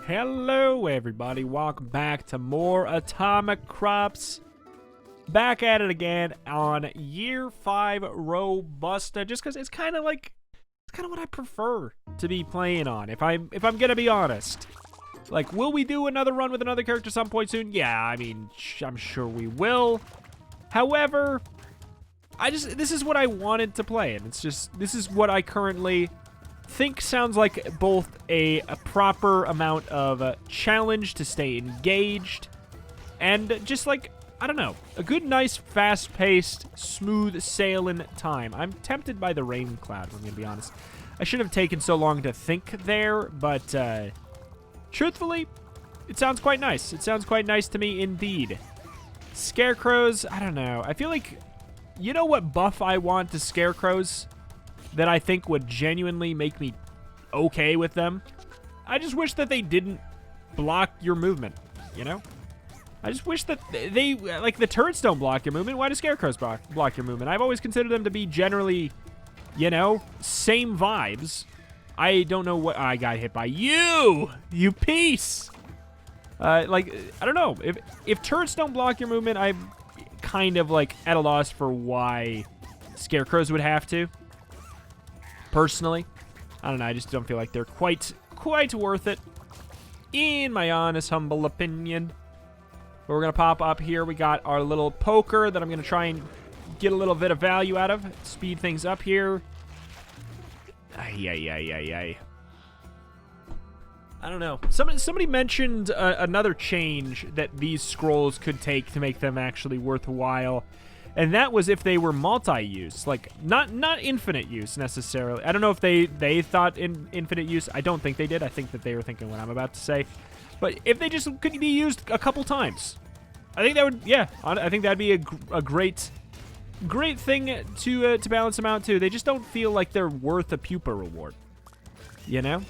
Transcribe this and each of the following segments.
Hello everybody, welcome back to more Atomicrops. Back at it again on year 5 Robusta, just because it's kind of what I prefer to be playing on, if I'm gonna be honest. Like, will we do another run with another character some point soon? Yeah, I mean, I'm sure we will. However, this is what I wanted to play, and this is what I currently think sounds like both a proper amount of challenge to stay engaged, and just like, I don't know, a good, nice, fast-paced, smooth sailing time. I'm tempted by the rain cloud, if I'm gonna be honest. I should have taken so long to think there, but truthfully, it sounds quite nice. It sounds quite nice to me indeed. Scarecrows, I don't know. I feel like, you know what buff I want to Scarecrows that I think would genuinely make me okay with them? I just wish that they didn't block your movement, you know? I just wish that they, like, the turrets don't block your movement. Why do Scarecrows block your movement? I've always considered them to be generally, you know, same vibes. I don't know what I got hit by. You piece! Like, I don't know. If turrets don't block your movement, I'm kind of, like, at a loss for why Scarecrows would have to. Personally, I don't know, I just don't feel like they're quite worth it, in my honest, humble opinion. But we're going to pop up here. We got our little poker that I'm going to try and get a little bit of value out of. Speed things up here. Ay. I don't know. Somebody mentioned another change that these scrolls could take to make them actually worthwhile. And that was if they were multi-use, like not infinite use necessarily. I don't know if they thought in infinite use. I don't think they did. I think that they were thinking what I'm about to say. But if they just could be used a couple times, I think that would, yeah, I think that'd be a great thing to balance them out too. They just don't feel like they're worth a pupa reward, you know?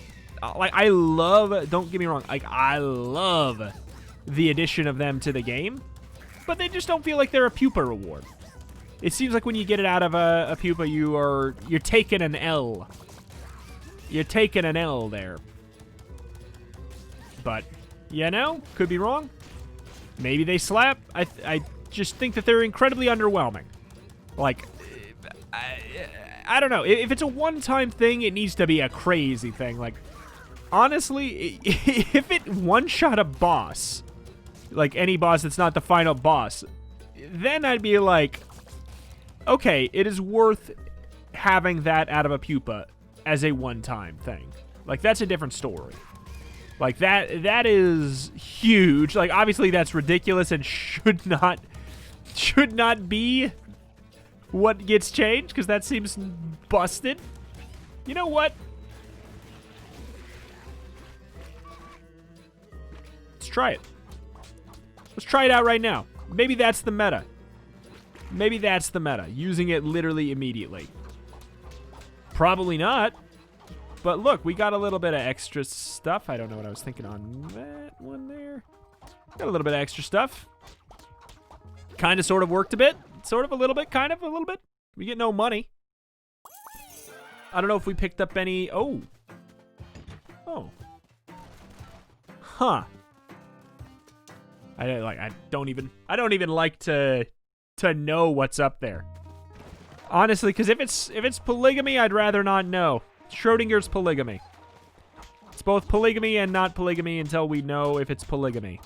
Like, I love, don't get me wrong, like, I love the addition of them to the game, but they just don't feel like they're a pupa reward. It seems like when you get it out of a pupa, you're taking an L. You're taking an L there. But, you know, could be wrong. Maybe they slap. I just think that they're incredibly underwhelming. Like, I don't know. If it's a one-time thing, it needs to be a crazy thing. Like, honestly, if it one-shot a boss, like any boss that's not the final boss, then I'd be like, okay, it is worth having that out of a pupa as a one-time thing. Like, that's a different story. Like, that is huge. Like, obviously that's ridiculous and should not be what gets changed, because that seems busted. You know what? Let's try it. Let's try it out right now. Maybe that's the meta. Maybe that's the meta. Using it literally immediately. Probably not. But look, we got a little bit of extra stuff. I don't know what I was thinking on that one there. Got a little bit of extra stuff. Kind of sort of worked a bit. Sort of a little bit. Kind of a little bit. We get no money. I don't know if we picked up any... Oh. Oh. Huh. I don't even like to know what's up there. Honestly, because if it's polygamy, I'd rather not know. Schrodinger's polygamy. It's both polygamy and not polygamy until we know if it's polygamy.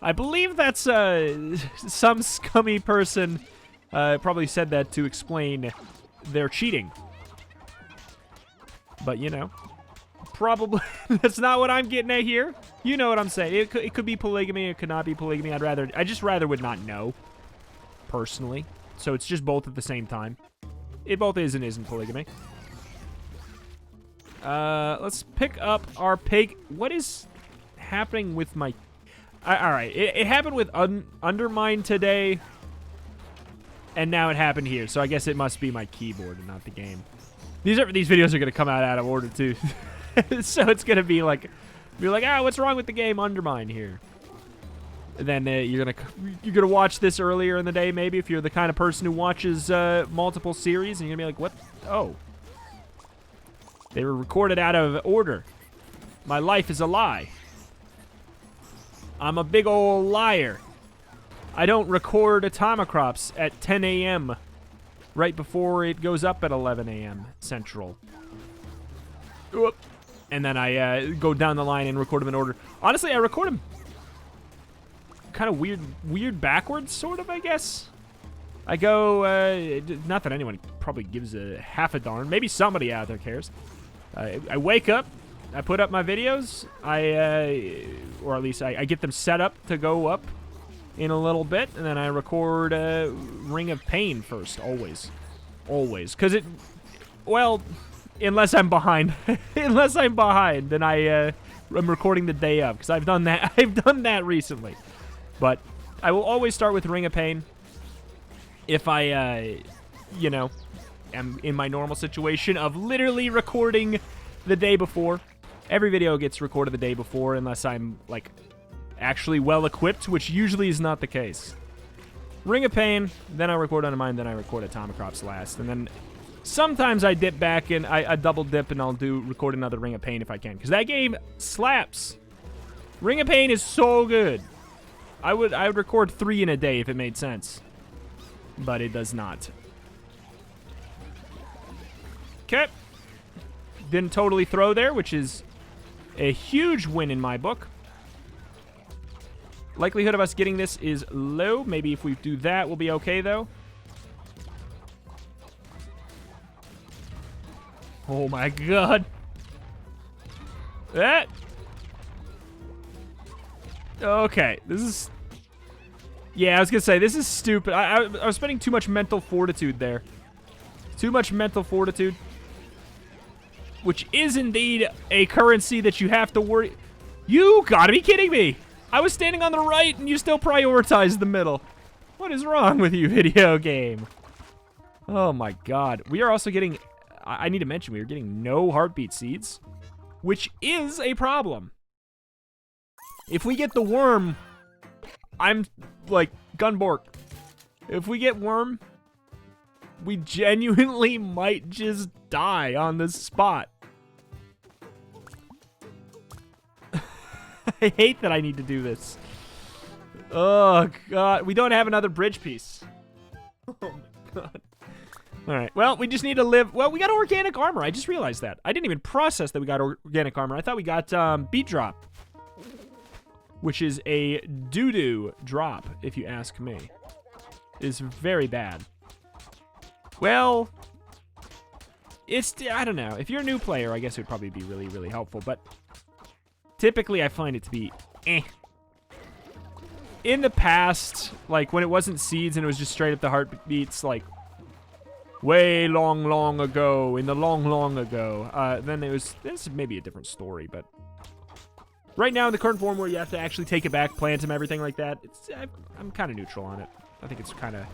I believe that's some scummy person probably said that to explain their cheating. But you know, probably that's not what I'm getting at here. You know what I'm saying. It could be polygamy. It could not be polygamy. I just rather would not know, personally. So it's just both at the same time. It both is and isn't polygamy. Let's pick up our pig. What is happening with my... all right, it happened with Undermine today, and now it happened here. So I guess it must be my keyboard and not the game. These videos are gonna come out of order too. So it's gonna be like, what's wrong with the game Undermine here? And then you're gonna watch this earlier in the day, maybe, if you're the kind of person who watches multiple series, and you're gonna be like, what? Oh, they were recorded out of order. My life is a lie. I'm a big old liar. I don't record Atomicrops at 10 a.m. right before it goes up at 11 a.m. Central. Oop. And then I go down the line and record them in order. Honestly, I record them kind of weird backwards, sort of, I guess. I go, not that anyone probably gives a half a darn. Maybe somebody out there cares. I wake up, I put up my videos, or at least I get them set up to go up in a little bit, and then I record Ring of Pain first, always. Always. Because it, well, unless I'm behind. Unless I'm behind, then I'm recording the day of, because I've done that. I've done that recently. But I will always start with Ring of Pain. If I, you know, am in my normal situation of literally recording the day before. Every video gets recorded the day before unless I'm, like, actually well-equipped, which usually is not the case. Ring of Pain, then I record Under Mine, then I record Atomicrops last. And then sometimes I dip back and I double dip and I'll record another Ring of Pain if I can. Because that game slaps. Ring of Pain is so good. I would record 3 in a day if it made sense. But it does not. Okay. Didn't totally throw there, which is a huge win in my book. Likelihood of us getting this is low. Maybe if we do that, we'll be okay, though. Oh, my God. That. Okay. This is... Yeah, I was going to say, this is stupid. I was spending too much mental fortitude there. Too much mental fortitude. Which is indeed a currency that you have to worry... You gotta be kidding me! I was standing on the right and you still prioritized the middle. What is wrong with you, video game? Oh my God. We are also getting... I need to mention, we are getting no heartbeat seeds. Which is a problem. If we get the worm... I'm, like, Gunbork. If we get worm, we genuinely might just die on this spot. I hate that I need to do this. Oh, God. We don't have another bridge piece. Oh, my God. All right. Well, we just need to live... Well, we got organic armor. I just realized that. I didn't even process that we got organic armor. I thought we got beat drop. Which is a doo-doo drop, if you ask me. It's very bad. Well, it's... I don't know. If you're a new player, I guess it would probably be really, really helpful. But typically, I find it to be eh. In the past, like, when it wasn't seeds and it was just straight up the heartbeats, like, way long ago, in the long ago, then it was... This is maybe a different story, but... Right now, in the current form where you have to actually take it back, plant them, everything like that, I'm kind of neutral on it. I think it's kind of...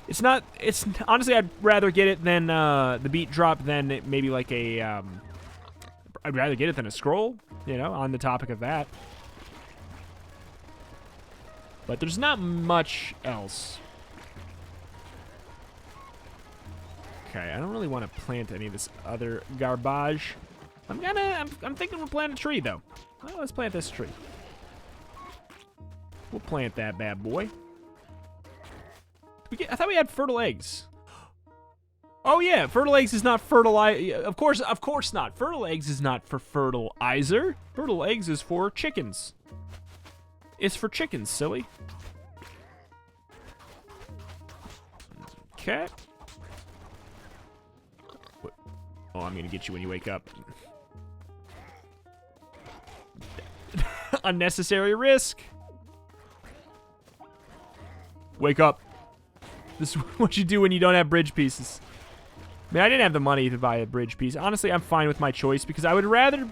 It's not... It's... Honestly, I'd rather get it than the beat drop than maybe like a... I'd rather get it than a scroll, you know, on the topic of that. But there's not much else. Okay, I don't really want to plant any of this other garbage. I'm thinking we'll plant a tree, though. Well, let's plant this tree. We'll plant that bad boy. I thought we had fertile eggs. Oh, yeah, fertile eggs is not fertilize. Of course not. Fertile eggs is not for fertilizer. Fertile eggs is for chickens. It's for chickens, silly. Okay. Oh, I'm gonna get you when you wake up. Unnecessary risk. Wake up. This is what you do when you don't have bridge pieces. I mean, I didn't have the money to buy a bridge piece. Honestly, I'm fine with my choice because I would rather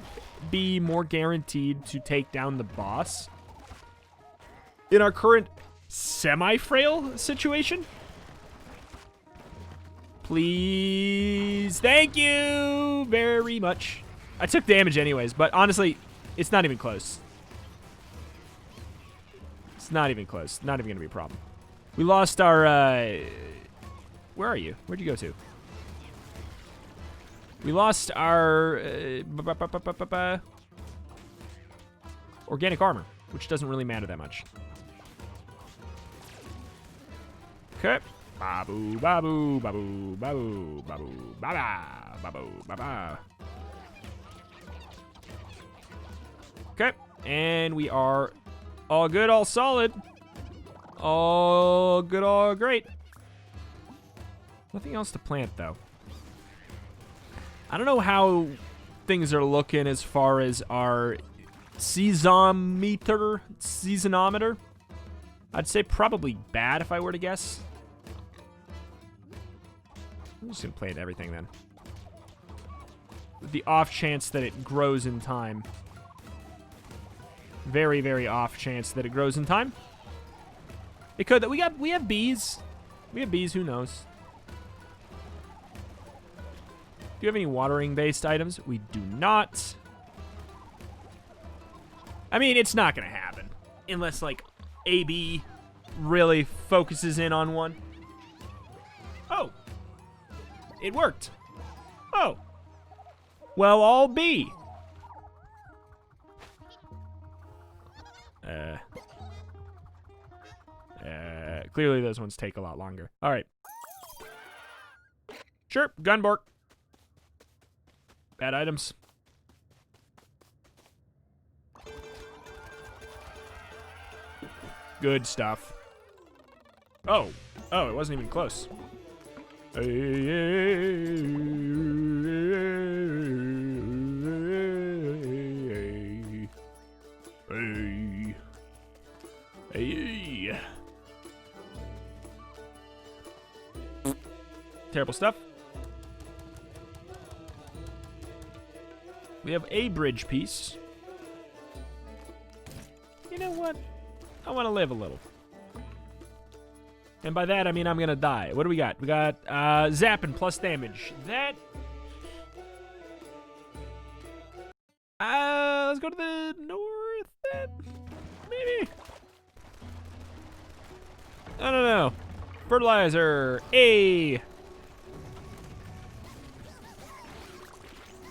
be more guaranteed to take down the boss in our current semi-frail situation. Please. Thank you very much. I took damage anyways, but honestly, it's not even close. It's not even close. Not even going to be a problem. We lost our... Where are you? Where'd you go to? We lost our organic armor, which doesn't really matter that much. Okay. Babu, babu, babu, babu, babu, baba, babu, baba. Okay, and we are all good, all solid. All good, all great. Nothing else to plant, though. I don't know how things are looking as far as our seasonometer. I'd say probably bad if I were to guess. I'm just gonna plant everything then. With the off chance that it grows in time. Very, very off chance that it grows in time. It could. We have bees. We have bees. Who knows? Do you have any watering-based items? We do not. I mean, it's not gonna happen unless like AB really focuses in on one. Oh, it worked. Oh, well, I'll be. Clearly those ones take a lot longer. All right. Sure, Gunbork. Bad items. Good stuff. Oh, it wasn't even close. Terrible stuff. We have a bridge piece. You know what? I want to live a little. And by that, I mean I'm going to die. What do we got? We got zapping plus damage. That... let's go to the north then. Maybe. I don't know. Fertilizer. A.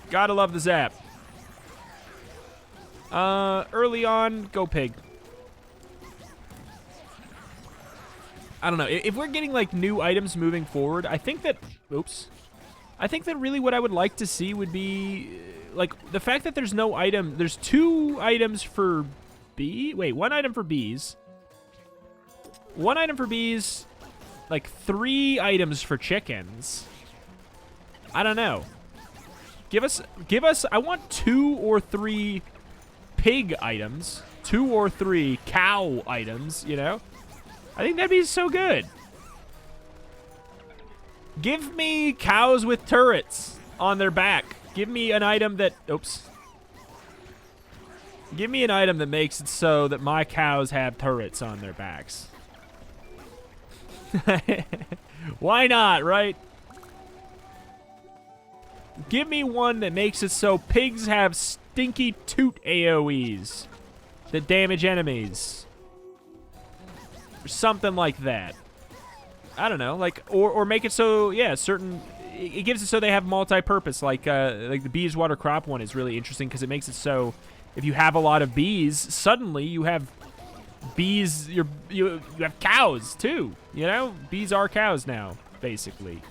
Gotta love the zap. Early on, go pig. I don't know. If we're getting, like, new items moving forward, I think that... Oops. I think that really what I would like to see would be, like, the fact that there's no item... There's 2 items for bee... Wait, 1 item for bees. 1 item for bees. Like, 3 items for chickens. I don't know. Give us, I want 2 or 3 pig items. 2 or 3 cow items, you know? I think that'd be so good. Give me cows with turrets on their back. Give me an item that, oops. Give me an item that makes it so that my cows have turrets on their backs. Why not, right? Give me one that makes it so pigs have stinky toot AoEs that damage enemies. Or something like that. I don't know, like, or make it so, yeah, certain, it gives it so they have multi-purpose, like the bees water crop one is really interesting because it makes it so if you have a lot of bees, suddenly you have bees, you have cows too, you know? Bees are cows now, basically.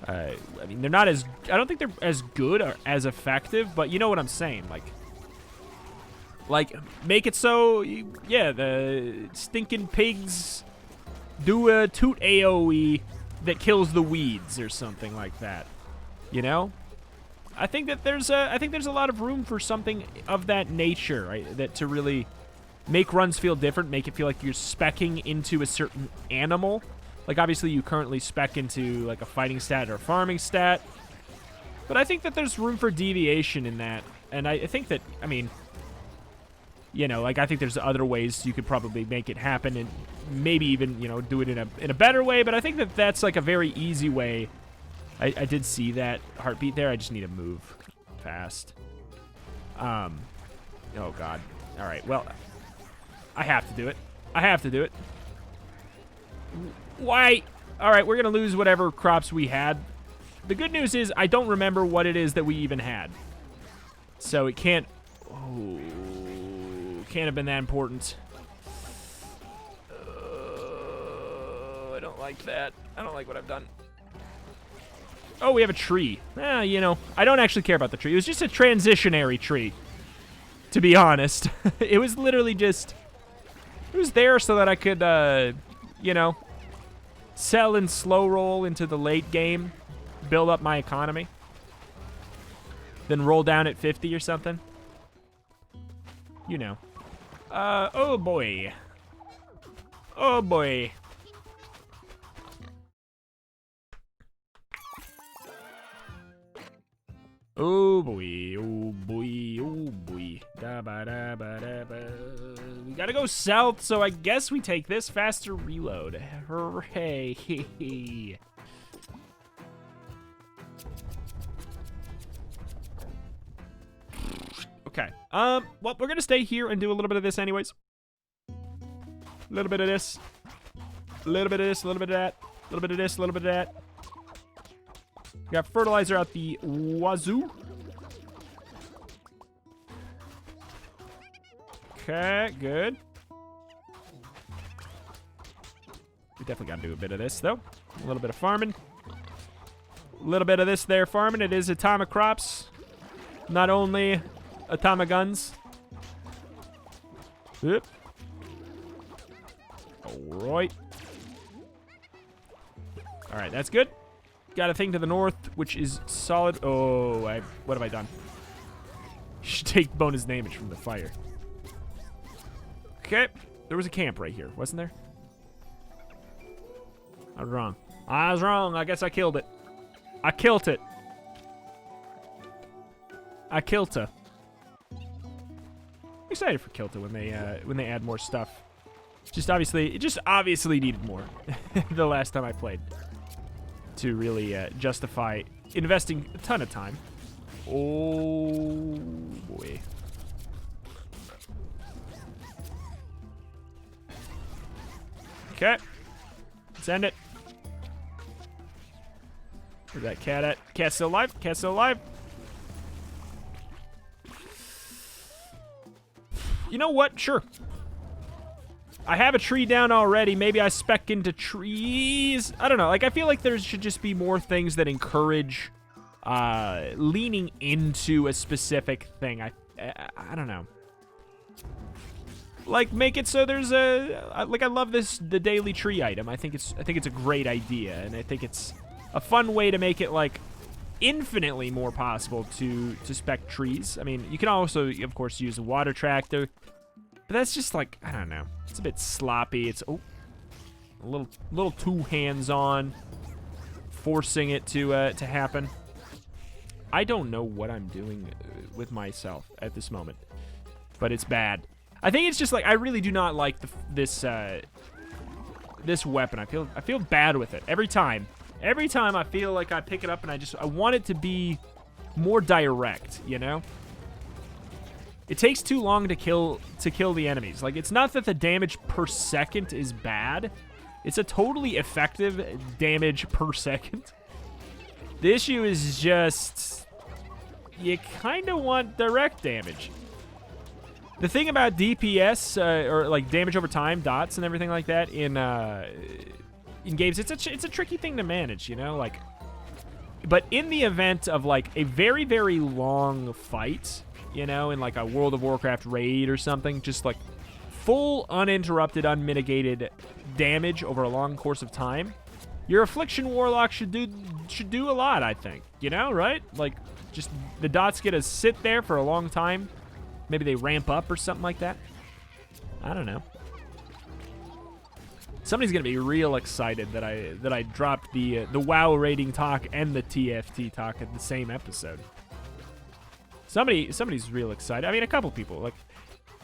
I mean, they're not as, I don't think they're as good or as effective, but you know what I'm saying, like, make it so, yeah, the stinking pigs do a toot AoE that kills the weeds or something like that, you know? I think that there's a lot of room for something of that nature, right? That to really make runs feel different, make it feel like you're speccing into a certain animal. Like, obviously, you currently spec into, like, a fighting stat or a farming stat. But I think that there's room for deviation in that. And I think that, I mean, you know, like, I think there's other ways you could probably make it happen and maybe even, you know, do it in a better way. But I think that that's, like, a very easy way. I did see that heartbeat there. I just need to move fast. Oh, God. All right, well, I have to do it. I have to do it. Why? All right, we're going to lose whatever crops we had. The good news is I don't remember what it is that we even had. So it can't... Oh, can't have been that important. I don't like that. I don't like what I've done. Oh, we have a tree. You know, I don't actually care about the tree. It was just a transitionary tree, to be honest. It was literally just... It was there so that I could, you know, sell and slow roll into the late game, build up my economy, then roll down at 50 or something. You know. Oh boy. Oh boy. Oh boy, oh boy, oh boy. Da ba da ba da ba. We gotta go south, so I guess we take this faster reload. Hooray. Okay. Well, we're gonna stay here and do a little bit of this anyways. A little bit of this. A little bit of this, a little bit of that. A little bit of this, a little bit of that. We got fertilizer out the wazoo. Okay, good. We definitely got to do a bit of this, though. A little bit of farming. A little bit of this there farming. It is Atomicrops. Not only atomic guns. Yep. Alright. Alright, that's good. Got a thing to the north, which is solid. Oh, what have I done? Should take bonus damage from the fire. Okay. There was a camp right here, wasn't there? I was wrong. I was wrong. I guess I killed it. I killed it. I killed her. I'm excited for Kilta when they add more stuff. It just obviously needed more the last time I played to really justify investing a ton of time. Oh boy. Okay. Let's end it. Where's that cat at? Cat's still alive? Cat's still alive? You know what? Sure. I have a tree down already. Maybe I spec into trees. I don't know. Like, I feel like there should just be more things that encourage leaning into a specific thing. I don't know. Like, make it so there's I love the daily tree item. I think it's a great idea, and I think it's a fun way to make it like infinitely more possible to spec trees. I mean, you can also, of course, use a water tractor, but that's just like, I don't know. It's a bit sloppy. It's a little too hands-on, forcing it to happen. I don't know what I'm doing with myself at this moment, but it's bad. I think it's just like I really do not like this weapon. I feel bad with it every time. Every time I feel like I pick it up and I want it to be more direct, you know? It takes too long to kill the enemies. Like, it's not that the damage per second is bad. It's a totally effective damage per second. The issue is just you kind of want direct damage. The thing about DPS or like damage over time, dots and everything like that in games, it's a tricky thing to manage, you know, like. But in the event of like a very, very long fight, you know, in like a World of Warcraft raid or something, just like full uninterrupted, unmitigated damage over a long course of time, your Affliction Warlock should do a lot, I think, you know, right? Like, just the dots get to sit there for a long time. Maybe they ramp up or something like that. I don't know. Somebody's gonna be real excited that I dropped the WoW rating talk and the TFT talk in the same episode. Somebody's real excited. I mean, a couple people. Like,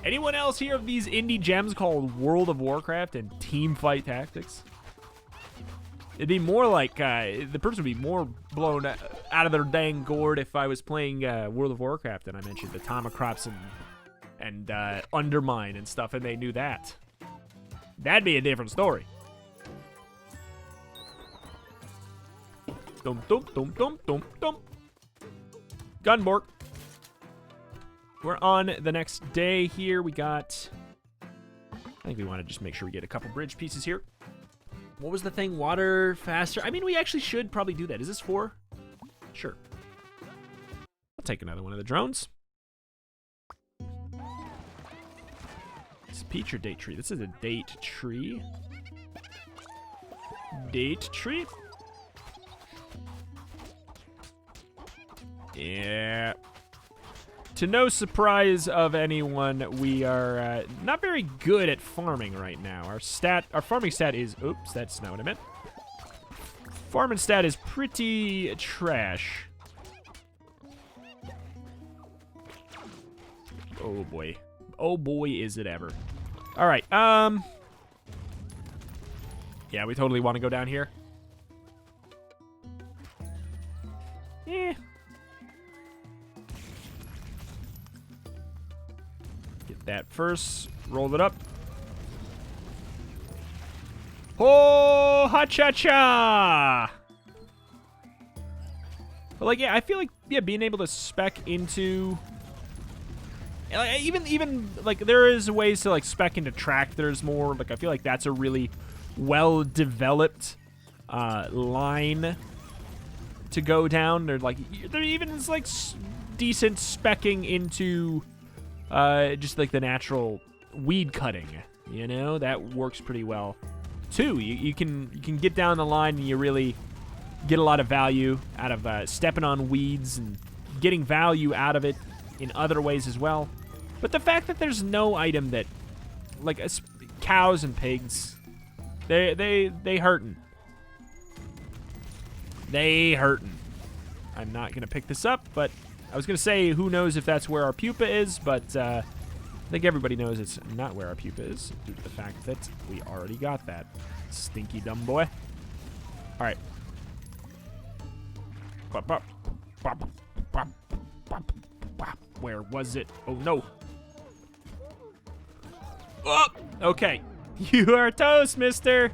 anyone else here of these indie gems called World of Warcraft and Teamfight Tactics? It'd be more like the person would be more blown out of their dang gourd if I was playing World of Warcraft and I mentioned Atomicrops and Undermine and stuff, and they knew that. That'd be a different story. Dum, dum, dum, dum, dum, dum. Gunbork. We're on the next day here. We got... I think we want to just make sure we get a couple bridge pieces here. What was the thing? Water faster? I mean, we actually should probably do that. Is this 4? Sure. I'll take another one of the drones. It's a peach or date tree? This is a date tree. Date tree? Yeah. To no surprise of anyone, we are not very good at farming right now. Our farming stat is, oops, that's not what I meant. Farming stat is pretty trash. Oh boy. Oh boy, is it ever. All right, yeah, we totally want to go down here. Eh. Get that first. Roll it up. Oh, ha-cha-cha! But, like, yeah, I feel like, yeah, being able to spec into... Like, even, like, there is ways to, like, spec into tractors more. Like, I feel like that's a really well-developed line to go down. There even is, like, decent specking into just, like, the natural weed cutting, you know? That works pretty well, too. You can get down the line and you really get a lot of value out of stepping on weeds and getting value out of it in other ways as well. But the fact that there's no item that, like, cows and pigs, they hurtin'. They hurtin'. I'm not gonna pick this up, but I was gonna say who knows if that's where our pupa is, but I think everybody knows it's not where our pupa is due to the fact that we already got that. Stinky dumb boy. All right. Where was it? Oh no. Oh, okay. You are toast, mister.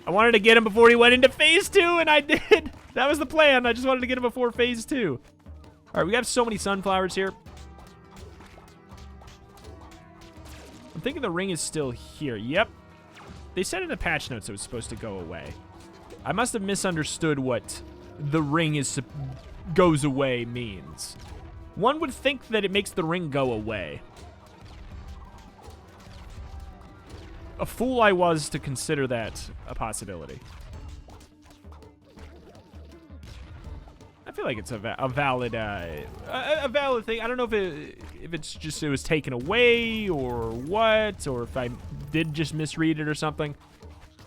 I wanted to get him before he went into phase 2, and I did. That was the plan. I just wanted to get him before phase 2. All right, we have so many sunflowers here. I'm thinking the ring is still here. Yep. They said in the patch notes it was supposed to go away. I must have misunderstood what the ring goes away means. One would think that it makes the ring go away. A fool I was to consider that a possibility. I feel like it's a valid thing. I don't know if it's just it was taken away or what, or if I did just misread it or something.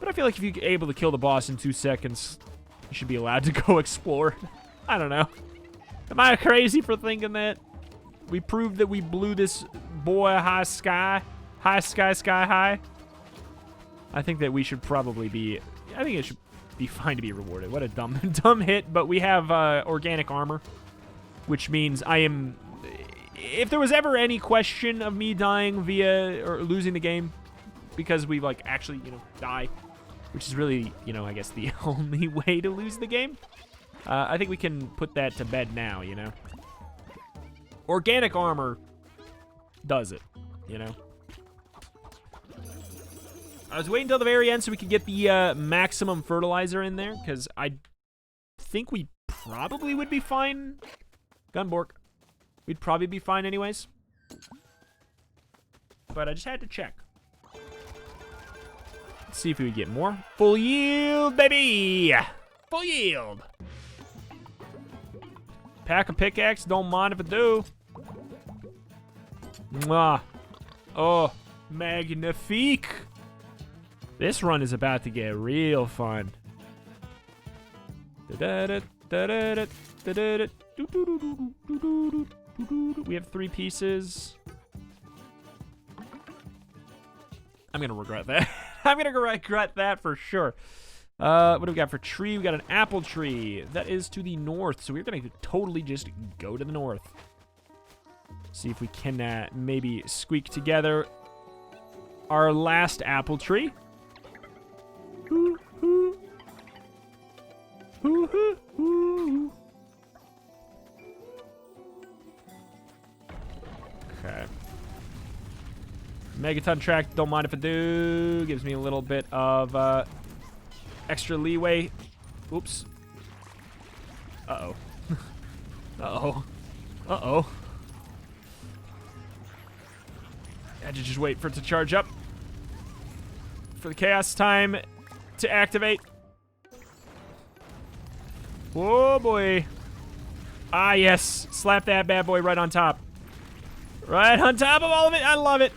But I feel like if you're able to kill the boss in 2 seconds, you should be allowed to go explore. I don't know. Am I crazy for thinking that? We proved that we blew this boy sky high. I think that we should probably be... I think it should be fine to be rewarded. What a dumb hit, but we have organic armor, which means I am... If there was ever any question of me dying via... or losing the game because we, like, actually, you know, die, which is really, you know, I guess the only way to lose the game, I think we can put that to bed now, you know? Organic armor does it, you know? I was waiting until the very end so we could get the maximum fertilizer in there, because I think we probably would be fine. Gunbork. We'd probably be fine anyways. But I just had to check. Let's see if we would get more. Full yield, baby! Full yield! Pack a pickaxe, don't mind if I do. Mwah. Oh, magnifique! This run is about to get real fun. We have 3 pieces. I'm gonna regret that. I'm gonna regret that for sure. What do we got for tree? We got an apple tree. That is to the north, so we're gonna totally just go to the north. See if we can maybe squeak together our last apple tree. Okay. Megaton track, don't mind if I do. Gives me a little bit of extra leeway. Oops. Uh-oh. Uh-oh. Uh-oh. I had to just wait for it to charge up. For the chaos time to activate. Whoa, boy. Ah, yes. Slap that bad boy right on top. Right on top of all of it. I love it.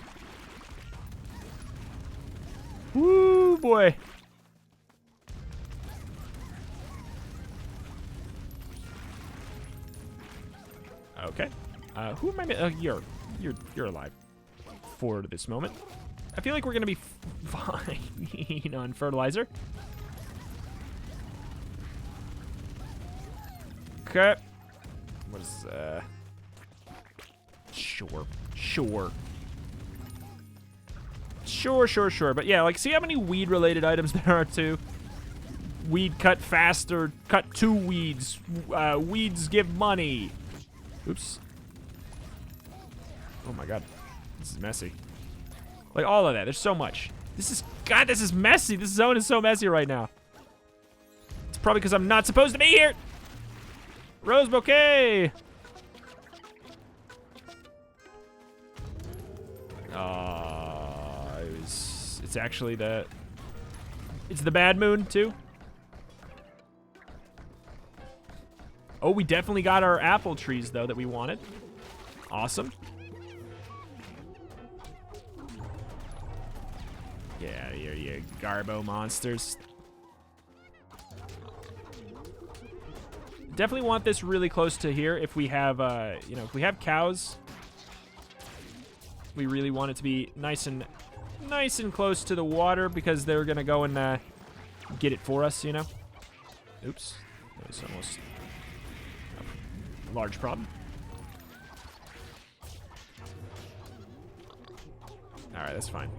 Woo, boy. Okay. Who am I? You're alive. Forward to this moment. I feel like we're gonna be fine on fertilizer. Okay. What is Sure. But yeah, like, see how many weed-related items there are too? Weed cut faster, cut 2 weeds. Weeds give money. Oops. Oh my god. This is messy. Like, all of that. There's so much. This is messy. This zone is so messy right now. It's probably because I'm not supposed to be here. Rose bouquet. It's actually it's the bad moon too. Oh, we definitely got our apple trees though that we wanted. Awesome. Get out of here, you garbo monsters. Definitely want this really close to here. If we have, you know, if we have cows, we really want it to be nice and close to the water because they're gonna go and get it for us, you know. Oops, that was almost a large problem. All right, that's fine.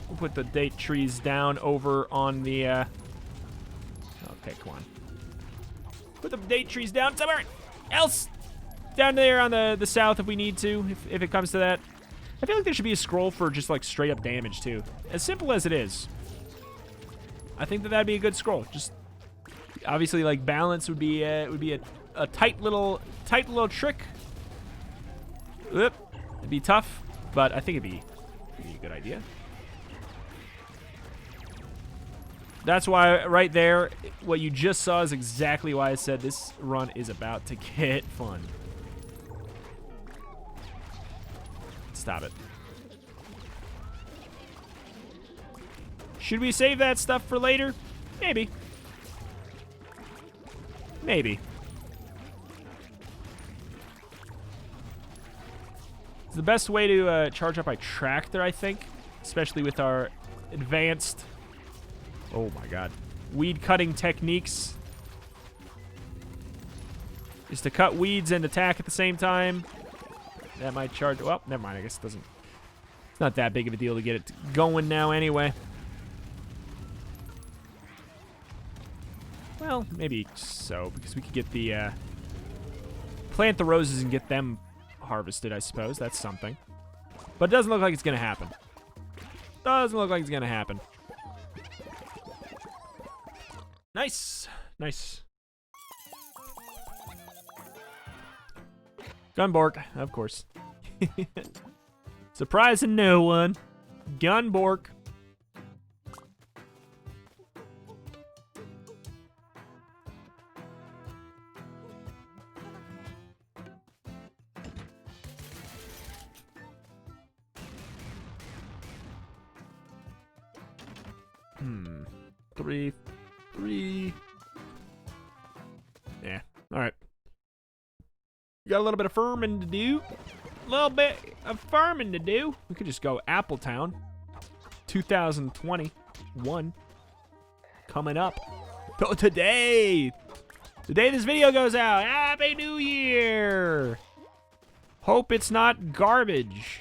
We'll put the date trees down over on the. Okay, come on. Put the date trees down somewhere else. Down there on the south if we need to, if it comes to that. I feel like there should be a scroll for just like straight up damage too. As simple as it is. I think that'd be a good scroll. Just obviously like balance would be a tight little trick. Oop. It'd be tough, but I think it'd be a good idea. That's why right there, what you just saw is exactly why I said this run is about to get fun. Stop it. Should we save that stuff for later? Maybe. Maybe. It's the best way to charge up our tractor, I think. Especially with our advanced... Oh my god. Weed cutting techniques. Is to cut weeds and attack at the same time. That might charge... Well, never mind. I guess it doesn't... It's not that big of a deal to get it going now anyway. Well, maybe so, because we could get the... plant the roses and get them harvested, I suppose. That's something. But it doesn't look like it's going to happen. Doesn't look like it's going to happen. Nice. Nice. Gunbork, of course. Surprising no one. Gunbork. Three. Yeah, all right. Got a little bit of farming to do. A little bit of farming to do. We could just go Appletown. 2021. Coming up. Oh, today. The day this video goes out. Happy New Year. Hope it's not garbage.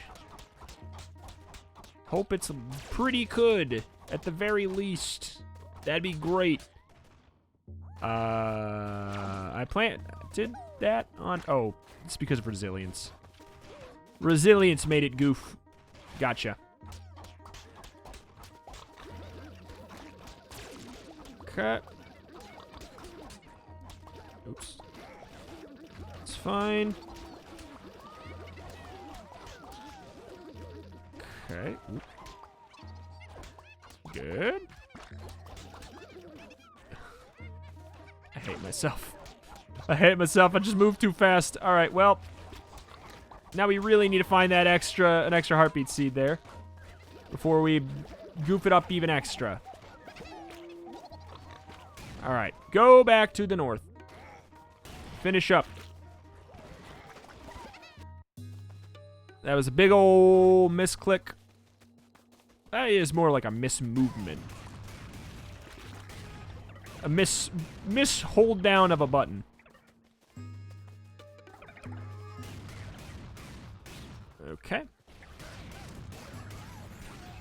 Hope it's pretty good at the very least. That'd be great. I planted that on... Oh, it's because of resilience. Resilience made it goof. Gotcha. Cut. Oops. It's fine. Okay. Oop. Good. I hate myself. I hate myself. I just moved too fast. All right, well. Now we really need to find that an extra heartbeat seed there before we goof it up even extra. All right, go back to the north. Finish up. That was a big old misclick. That is more like a mismovement. A miss hold down of a button. Okay.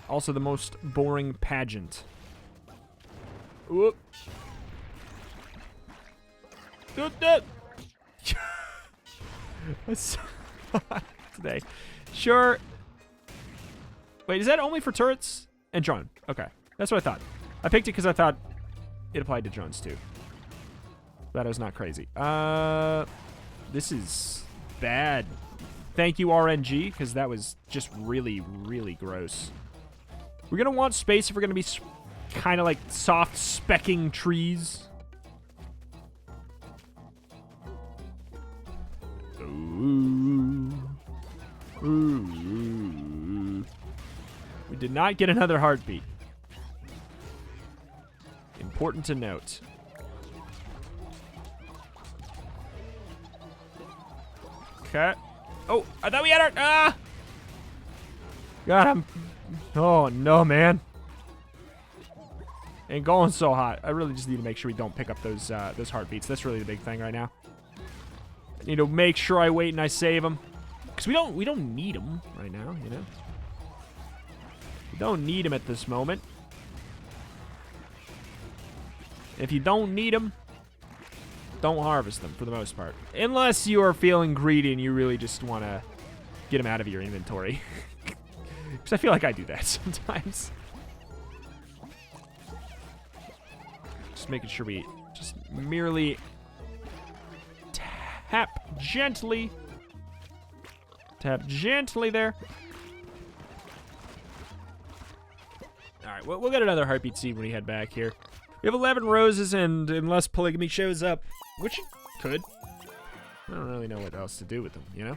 Also the most boring pageant. Whoop. Today. Sure. Wait, is that only for turrets and drone? Okay. That's what I thought. I picked it because I thought it applied to drones too. That was not crazy. This is bad. Thank you, RNG, because that was just really, really gross. We're going to want space if we're going to be kind of like soft specking trees. Ooh. Ooh. We did not get another heartbeat. Important to note. Okay. Oh, I thought we had our... Ah! God, I'm... Oh, no, man. Ain't going so hot. I really just need to make sure we don't pick up those heartbeats. That's really the big thing right now. I need to make sure I wait and I save them. Because we don't need them right now, you know? We don't need them at this moment. If you don't need them, don't harvest them for the most part. Unless you are feeling greedy and you really just want to get them out of your inventory. Because I feel like I do that sometimes. Just making sure we just merely tap gently. Tap gently there. Alright, we'll get another heartbeat seed when we head back here. We have 11 roses, and unless polygamy shows up, which it could, I don't really know what else to do with them, you know?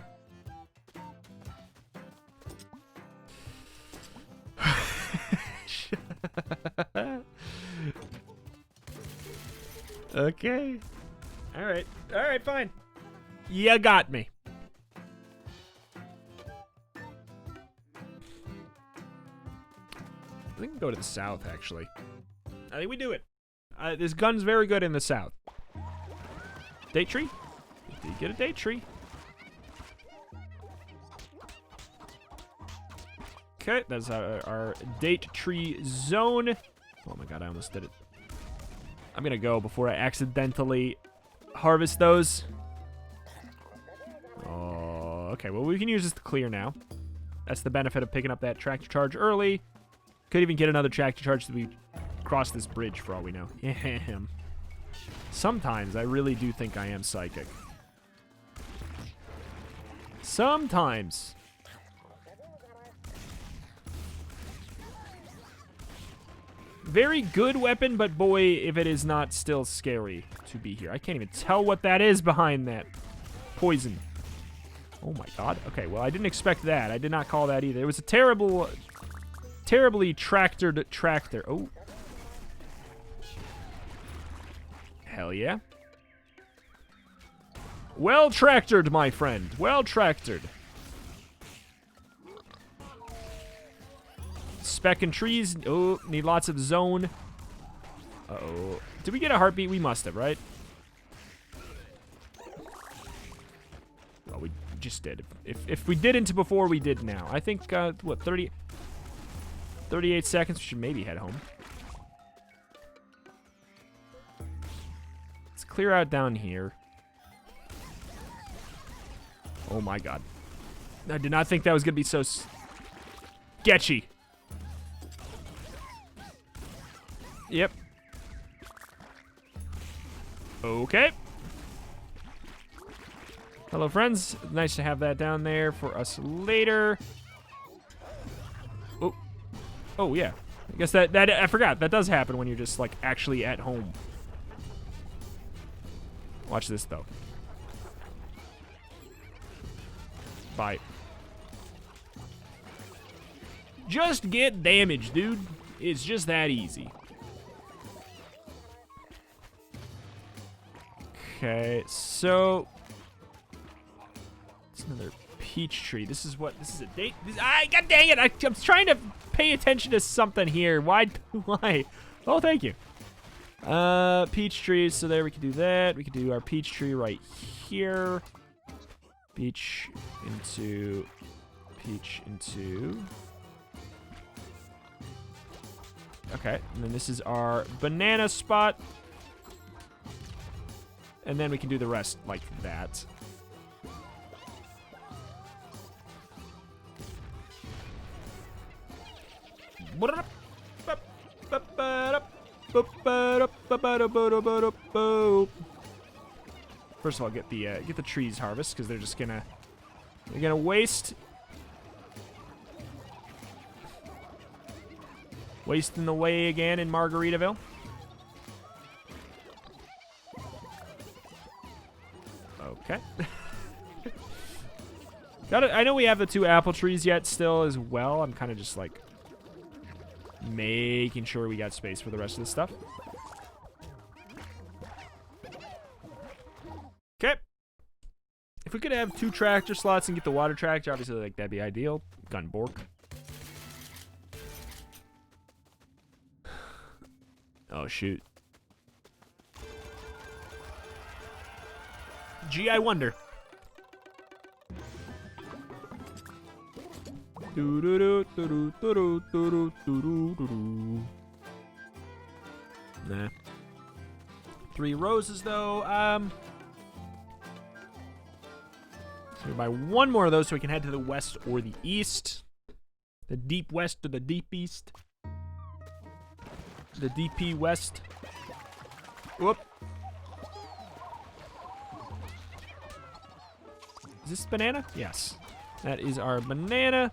Okay. Alright. Alright, fine. You got me. I think we can go to the south, actually. I think we do it. This gun's very good in the south. Date tree? We did get a date tree. Okay, that's our date tree zone. Oh my god, I almost did it. I'm gonna go before I accidentally harvest those. Oh, okay, well, we can use this to clear now. That's the benefit of picking up that tractor charge early. Could even get another tractor charge so we cross this bridge for all we know. Sometimes I really do think I am psychic. Sometimes. Very good weapon, but boy, if it is not still scary to be here. I can't even tell what that is behind that poison. Oh my god. Okay, well, I didn't expect that. I did not call that either. It was a terribly tractored tractor. Oh. Hell yeah. Well tractored, my friend. Well tractored. Specking trees. Oh, need lots of zone. Uh-oh. Did we get a heartbeat? We must have, right? Oh, we just did. If we didn't before, we did now. I think, what, 38 seconds? We should maybe head home. clear out down here. Oh my god. I did not think that was going to be so sketchy. Yep. Okay. Hello, friends. Nice to have that down there for us later. Oh. Oh, yeah. I guess that I forgot. That does happen when you're just, like, actually at home. Watch this, though. Bye. Just get damage, dude. It's just that easy. Okay, so... it's another peach tree. This is a date. God dang it! I'm trying to pay attention to something here. Why? Oh, thank you. Peach trees. So there we can do that. We can do our peach tree right here. Peach into. Okay, and then this is our banana spot. And then we can do the rest like that. First of all, get the trees harvest because they're gonna waste. Wasting the way again in Margaritaville. Okay. Got it. I know we have the 2 apple trees yet still as well. I'm kind of just like making sure we got space for the rest of this stuff. Okay. If we could have 2 tractor slots and get the water tractor, obviously, like, that'd be ideal. Gunbork. Oh, shoot. Gee, I wonder. Nah. 3 roses, though. So we buy 1 more of those so we can head to the west or the east. The deep west or the deep east. The DP west. Whoop. Is this banana? Yes. That is our banana.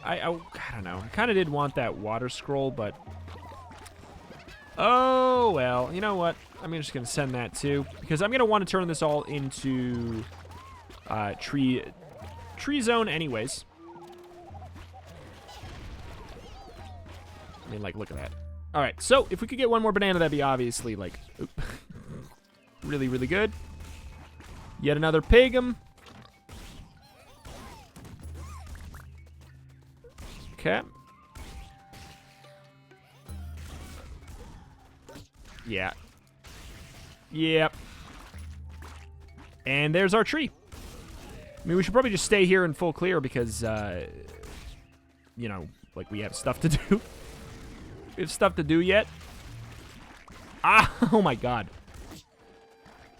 I don't know. I kind of did want that water scroll, but... oh, well. You know what? I'm just going to send that too. Because I'm going to want to turn this all into tree zone anyways. I mean, like, look at that. All right, so if we could get 1 more banana, that'd be obviously, like, really, really good. Yet another pigum. Okay. Yeah. Yep. And there's our tree. I mean, we should probably just stay here in full clear because, you know, like, we have stuff to do. We have stuff to do yet. Ah, oh my god.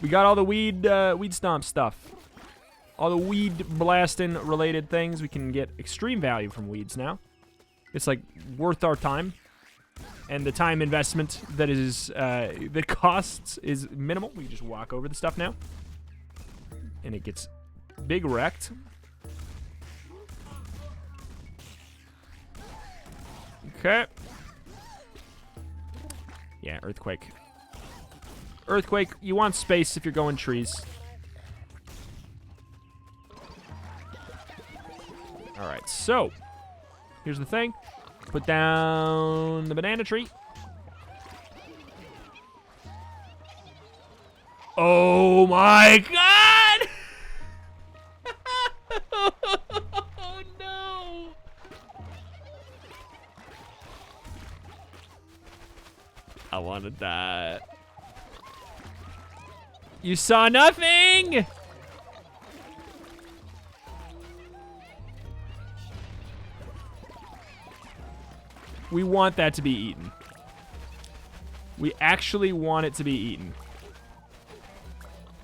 We got all the weed stomp stuff. All the weed blasting related things. We can get extreme value from weeds now. It's like worth our time. And the time investment that is, that costs is minimal. We can just walk over the stuff now. And it gets big wrecked. Okay. Yeah, earthquake. Earthquake, you want space if you're going trees. Alright, so. Here's the thing. Put down the banana tree. Oh my god! Oh no! I want to die. You saw nothing! We want that to be eaten. We actually want it to be eaten.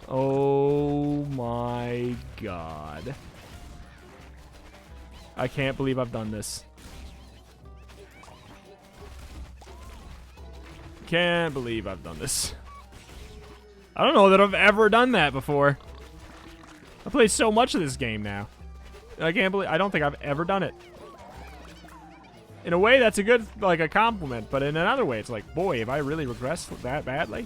Oh my god. I can't believe I've done this. Can't believe I've done this. I don't know that I've ever done that before. I play so much of this game now. I don't think I've ever done it. In a way, that's a good, like, a compliment, but in another way, it's like, boy, have I really regressed that badly?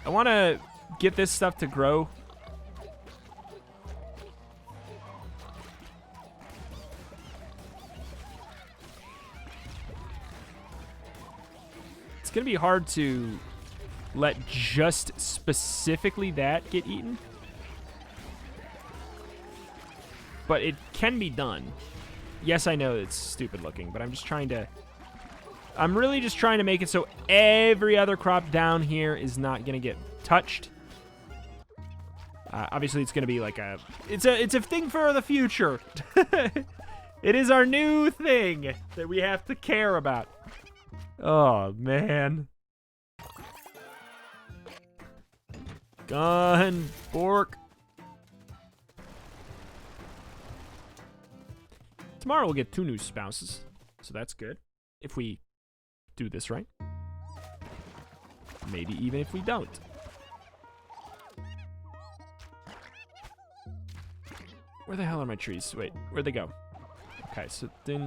I want to get this stuff to grow. It's going to be hard to let just specifically that get eaten. But it can be done. Yes, I know it's stupid looking, but I'm just trying to... I'm really just trying to make it so every other crop down here is not going to get touched. Obviously, it's going to be like a... It's a thing for the future. It is our new thing that we have to care about. Oh, man. Gun, fork. Tomorrow we'll get 2 new spouses, so that's good. If we do this right. Maybe even if we don't. Where the hell are my trees? Wait, where'd they go? Okay, so so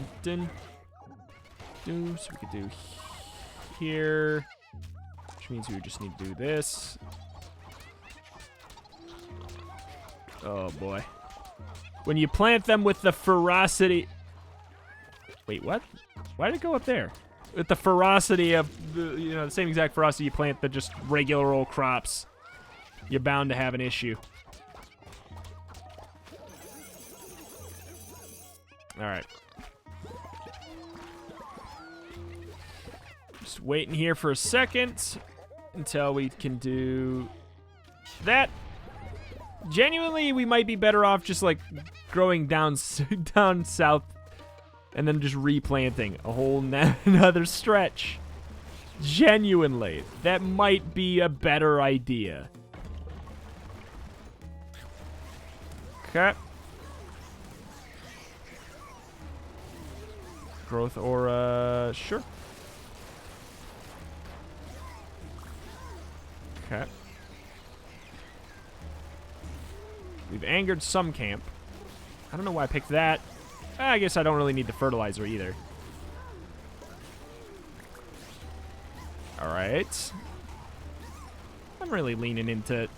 we could do here, which means we just need to do this. Oh boy. When you plant them with the ferocity... Wait, what? Why did it go up there? With the ferocity of, the same exact ferocity you plant the just regular old crops, you're bound to have an issue. Alright. Just waiting here for a second until we can do that. Genuinely, we might be better off just, like, growing down south and then just replanting a whole another stretch. Genuinely, that might be a better idea. Okay. Growth aura, sure. Okay. We've angered some camp. I don't know why I picked that. I guess I don't really need the fertilizer either. Alright. I'm really leaning into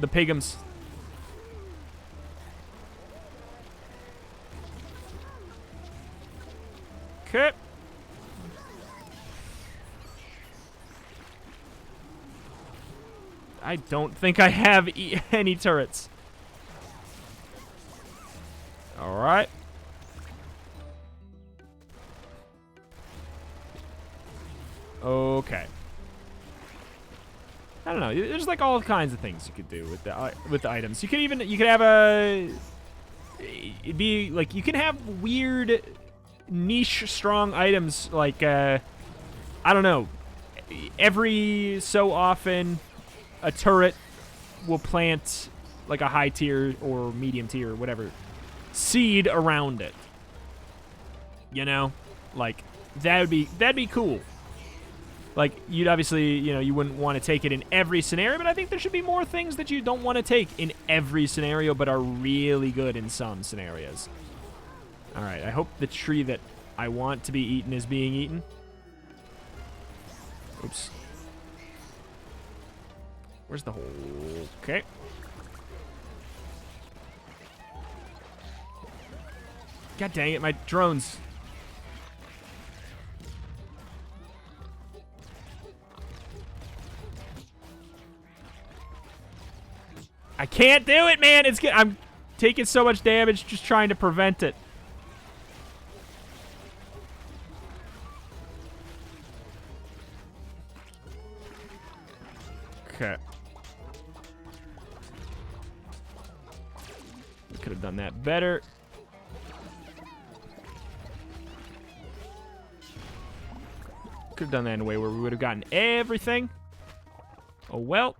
the pigums. Okay. I don't think I have any turrets. Alright. Okay. I don't know. There's like all kinds of things you could do with the items. You could have a... It'd be like, you can have weird niche strong items like, I don't know. Every so often, a turret will plant like a high tier or medium tier or whatever seed around it. You know? Like, that'd be cool. Like, you'd obviously, you wouldn't want to take it in every scenario, but I think there should be more things that you don't want to take in every scenario, but are really good in some scenarios. Alright, I hope the tree that I want to be eaten is being eaten. Oops. Where's the hole? Okay. God dang it, my drones. I can't do it, man. I'm taking so much damage just trying to prevent it. Okay. Could have done that better. Could have done that in a way where we would have gotten everything. Oh, well.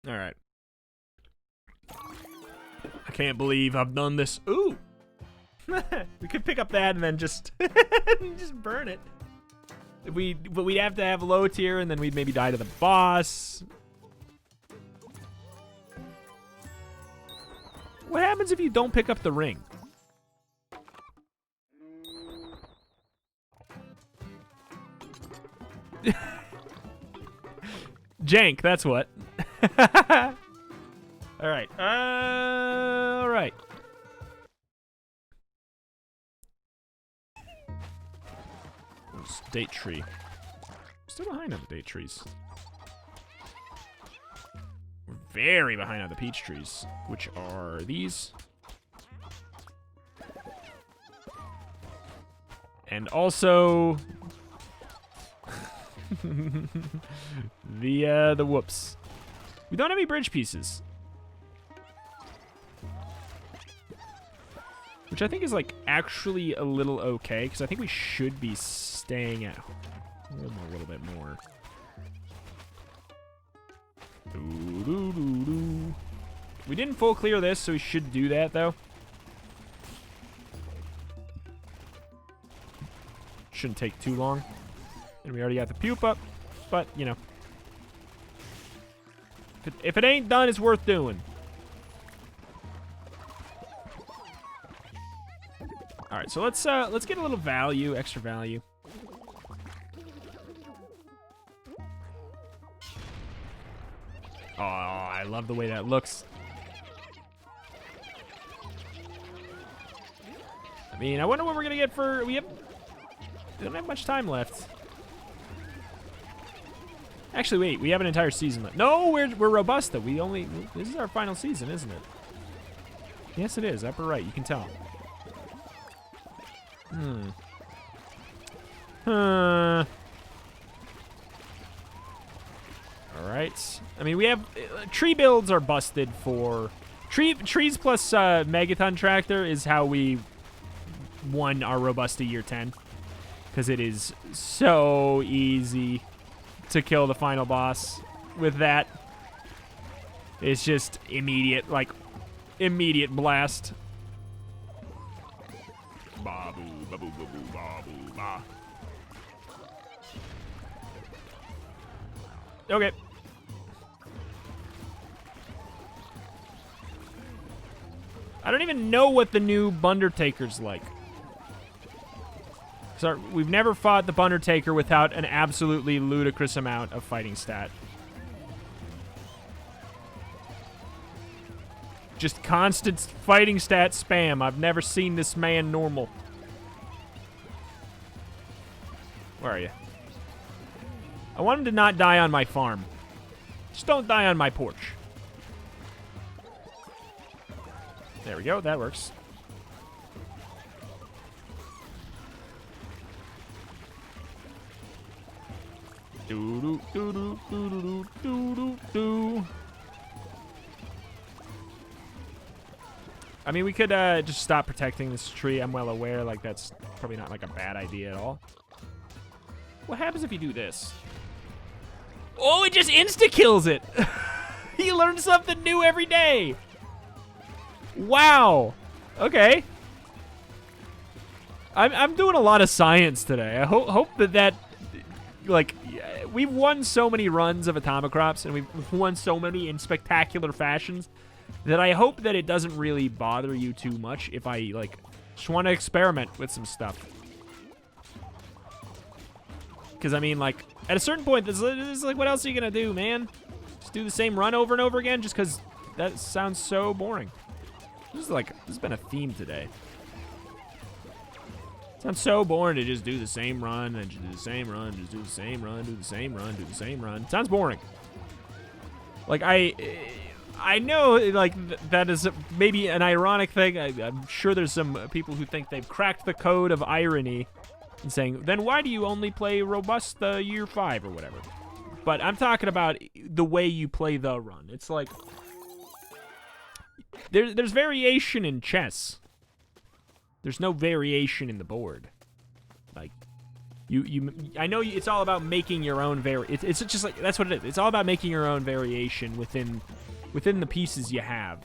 All right. I can't believe I've done this. Ooh. We could pick up that and then just just burn it. But we'd have to have low tier, and then we'd maybe die to the boss. What happens if you don't pick up the ring? Jank, that's what. All right. All right. Date tree. Still behind on the date trees. We're very behind on the peach trees, which are these. And also the whoops. We don't have any bridge pieces. Which I think is, like, actually a little okay, because I think we should be staying at home a little bit more. We didn't full clear this, so we should do that, though. Shouldn't take too long. And we already got the pupa, but, you know. If it ain't done, it's worth doing. All right, so let's get a little value, extra value. Oh, I love the way that looks. I mean, I wonder what we're gonna get for. We don't have much time left. Actually, wait, we have an entire season left. No, we're Robusta. This is our final season, isn't it? Yes, it is. Upper right, you can tell. All right. I mean, we have tree builds are busted for trees plus Megaton tractor is how we won our Robusta year 10, because it is so easy to kill the final boss with that. It's just immediate blast. Babu, babu, babu, babu, ba. Okay. I don't even know what the new Bundertaker's like. So we've never fought the Bundertaker without an absolutely ludicrous amount of fighting stat. Just constant fighting stat spam. I've never seen this man normal. Where are you? I want him to not die on my farm. Just don't die on my porch. There we go. That works. Do do do do do do do do. I mean, we could just stop protecting this tree. I'm well aware, like, that's probably not, like, a bad idea at all. What happens if you do this? Oh, it just insta-kills it! He learns something new every day! Wow! Okay. I'm doing a lot of science today. I hope that, like, we've won so many runs of Atomicrops, and we've won so many in spectacular fashions, that I hope that it doesn't really bother you too much if I, like, just want to experiment with some stuff. Because, I mean, like, at a certain point, this is like, what else are you going to do, man? Just do the same run over and over again just because that sounds so boring. This has been a theme today. It sounds so boring to just do the same run and just do the same run, just do the same run, do the same run, do the same run. It sounds boring. Like, I know, like, that is maybe an ironic thing. I'm sure there's some people who think they've cracked the code of irony and saying, then why do you only play Robusta year 5 or whatever? But I'm talking about the way you play the run. It's like there's variation in chess. There's no variation in the board. Like I know it's all about making your own it's just like that's what it is. It's all about making your own variation within the pieces you have.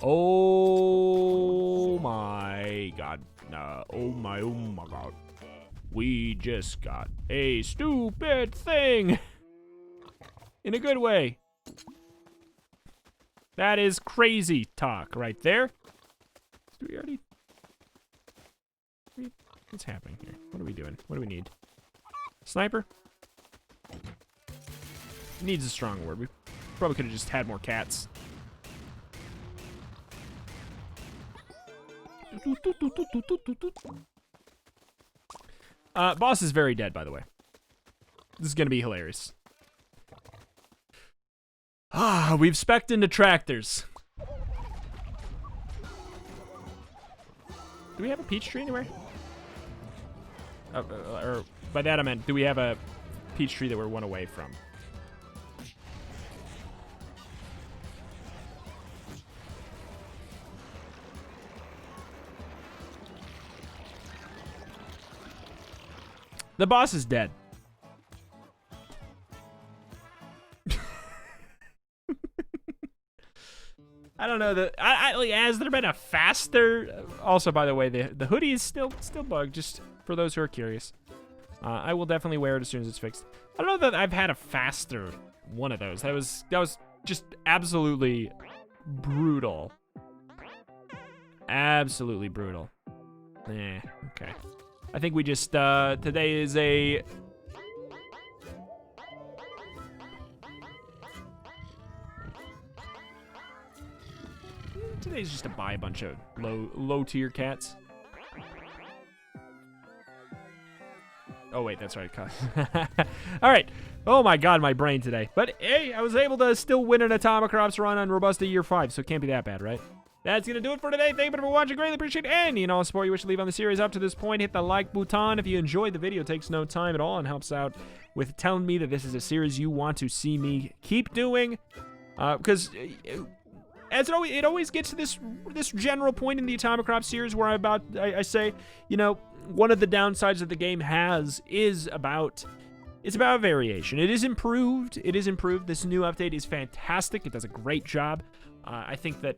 Oh my god. Oh my god. We just got a stupid thing. In a good way. That is crazy talk right there. Do we already... What's happening here? What are we doing? What do we need? Sniper? Needs a strong word. We probably could have just had more cats. Boss is very dead, by the way. This is gonna be hilarious. Ah, we've spec'd into tractors. Do we have a peach tree anywhere? Or by that I meant, do we have a peach tree that we're one away from? The boss is dead. I don't know. Like, has there been a faster? Also, by the way, the hoodie is still bugged. Just for those who are curious, I will definitely wear it as soon as it's fixed. I don't know that I've had a faster one of those. That was just absolutely brutal. Absolutely brutal. Okay. I think we just today is a. Today's just to buy a bunch of low tier cats. Oh wait, that's right. All right. Oh my god, my brain today. But hey, I was able to still win an Atomicrops run on Robusta Year 5, so it can't be that bad, right? That's gonna do it for today. Thank you for watching. Greatly appreciate any and all support you wish to leave on the series up to this point. Hit the like button if you enjoyed the video. It takes no time at all and helps out with telling me that this is a series you want to see me keep doing. Because as it always gets to this general point in the Atomicrops series where I say, you know, one of the downsides that the game has is it's about variation. It is improved. It is improved. This new update is fantastic. It does a great job. I think that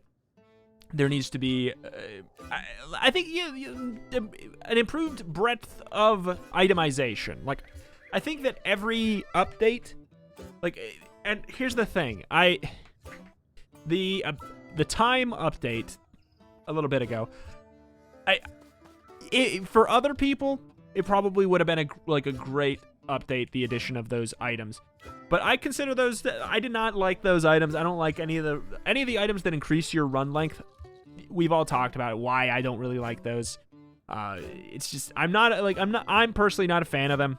there needs to be, I think, an improved breadth of itemization. Like, I think that every update, like, and here's the thing, the time update a little bit ago, for other people, it probably would have been a great update, the addition of those items. But I consider those, I did not like those items. I don't like any of the items that increase your run length. We've all talked about it, why I don't really like those. It's just, I'm personally not a fan of them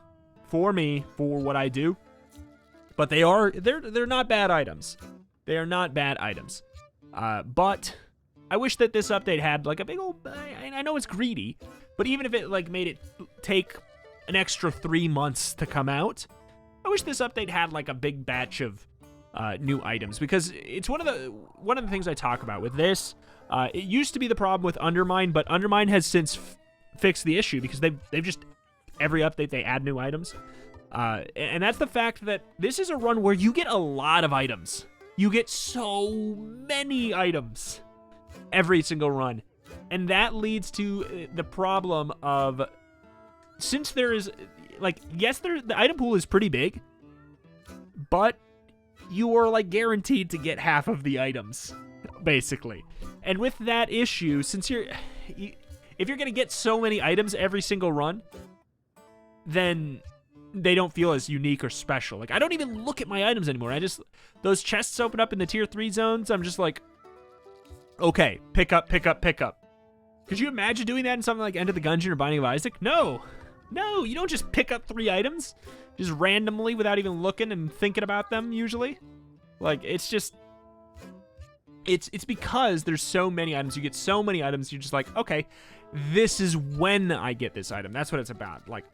for what I do. But they're not bad items. They are not bad items. But I wish that this update had like a big old, I know it's greedy, but even if it like made it take an extra 3 months to come out, I wish this update had like a big batch of new items, because it's one of the things I talk about with this. It used to be the problem with Undermine, but Undermine has since fixed the issue because they've just, every update they add new items. And that's the fact that this is a run where you get a lot of items. You get so many items every single run. And that leads to the problem of, since there is, like, yes, the item pool is pretty big, but you are, like, guaranteed to get half of the items, basically. And with that issue, since if you're going to get so many items every single run, then they don't feel as unique or special. Like, I don't even look at my items anymore. Those chests open up in the tier 3 zones, I'm just like, okay, pick up. Could you imagine doing that in something like End of the Gungeon or Binding of Isaac? No, you don't just pick up 3 items just randomly without even looking and thinking about them usually. Like, it's just, it's because there's so many items. You get so many items, you're just like, okay, this is when I get this item. That's what it's about. Like,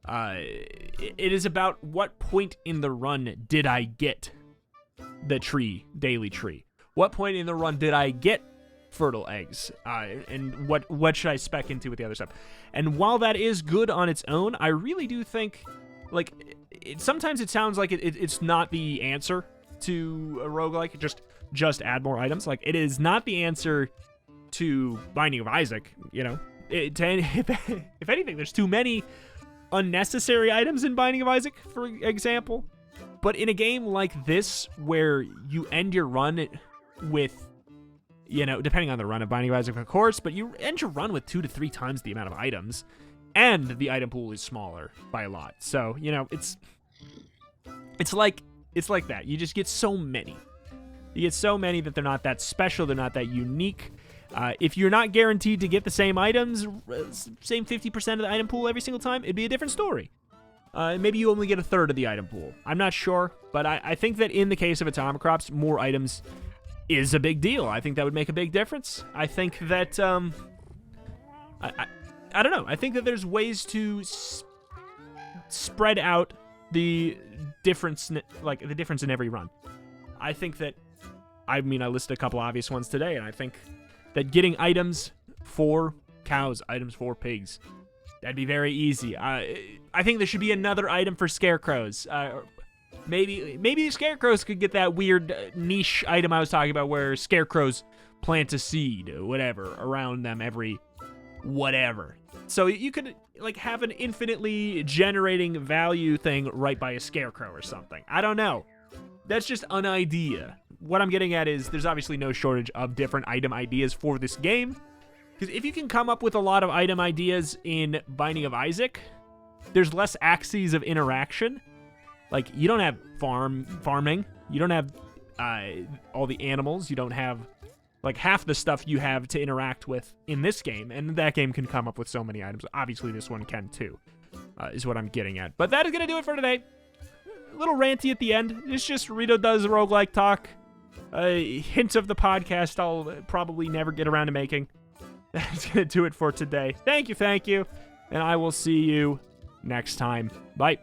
It is about what point in the run did I get the daily tree? What point in the run did I get fertile eggs? And what should I spec into with the other stuff? And while that is good on its own, I really do think, like, sometimes it sounds like it's not the answer to a roguelike, just add more items. Like, it is not the answer to Binding of Isaac, you know? If anything, there's too many unnecessary items in Binding of Isaac, for example. But in a game like this, where you end your run with, you know, depending on the run of Binding of Isaac, of course, but you end your run with 2 to 3 times the amount of items, and the item pool is smaller by a lot. So, you know, it's like that. You just get so many. You get so many that they're not that special, they're not that unique. If you're not guaranteed to get the same items, same 50% of the item pool every single time, it'd be a different story. Maybe you only get a third of the item pool. I'm not sure, but I think that in the case of Atomicrops, more items is a big deal. I think that would make a big difference. I think that, I don't know. I think that there's ways to spread out the difference, like the difference in every run. I think that, I listed a couple obvious ones today, and I think that getting items for cows, items for pigs, that'd be very easy. I think there should be another item for scarecrows. Maybe the scarecrows could get that weird niche item I was talking about, where scarecrows plant a seed or whatever around them every whatever. So you could, like, have an infinitely generating value thing right by a scarecrow or something. I don't know. That's just an idea. What I'm getting at is there's obviously no shortage of different item ideas for this game. Because if you can come up with a lot of item ideas in Binding of Isaac, there's less axes of interaction. Like, you don't have farming. You don't have all the animals. You don't have, like, half the stuff you have to interact with in this game. And that game can come up with so many items. Obviously, this one can too, is what I'm getting at. But that is going to do it for today. A little ranty at the end. It's just Rito does roguelike talk. Hints of the podcast I'll probably never get around to making. That's going to do it for today. Thank you. And I will see you next time. Bye.